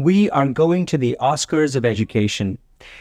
We are going to the Oscars of education.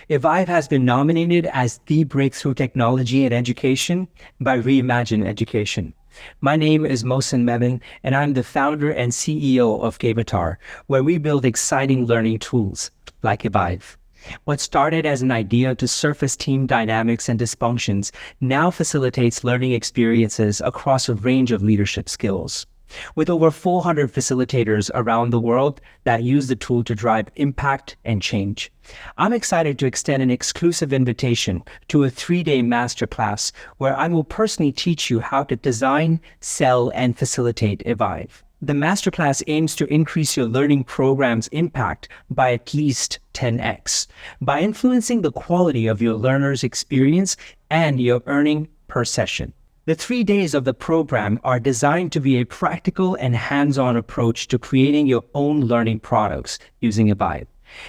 Evivve has been nominated as the breakthrough technology in education by Reimagine Education. My name is Mohsin Memon, and I'm the founder and CEO of Gamitar, where we build exciting learning tools like Evivve. What started as an idea to surface team dynamics and dysfunctions now facilitates learning experiences across a range of leadership skills. With over 400 facilitators around the world that use the tool to drive impact and change, I'm excited to extend an exclusive invitation to a 3-day masterclass where I will personally teach you how to design, sell, and facilitate Evivve. The masterclass aims to increase your learning program's impact by at least 10x by influencing the quality of your learner's experience and your earning per session. The 3 days of the program are designed to be a practical and hands-on approach to creating your own learning products using Evivve.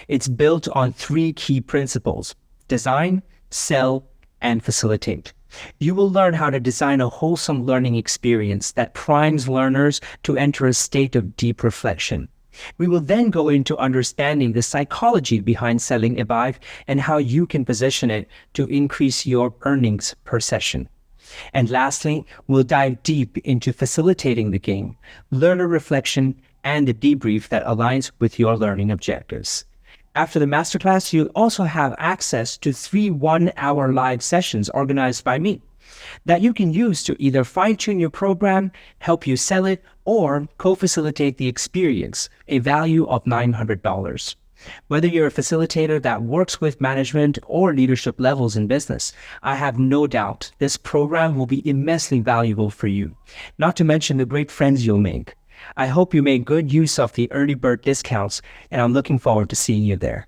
It's built on 3 key principles: design, sell, and facilitate. You will learn how to design a wholesome learning experience that primes learners to enter a state of deep reflection. We will then go into understanding the psychology behind selling Evivve and how you can position it to increase your earnings per session. And lastly, we'll dive deep into facilitating the game, learner reflection, and the debrief that aligns with your learning objectives. After the masterclass, you'll also have access to 3 one-hour live sessions organized by me that you can use to either fine-tune your program, help you sell it, or co-facilitate the experience, a value of $900. Whether you're a facilitator that works with management or leadership levels in business, I have no doubt this program will be immensely valuable for you, not to mention the great friends you'll make. I hope you make good use of the early bird discounts, and I'm looking forward to seeing you there.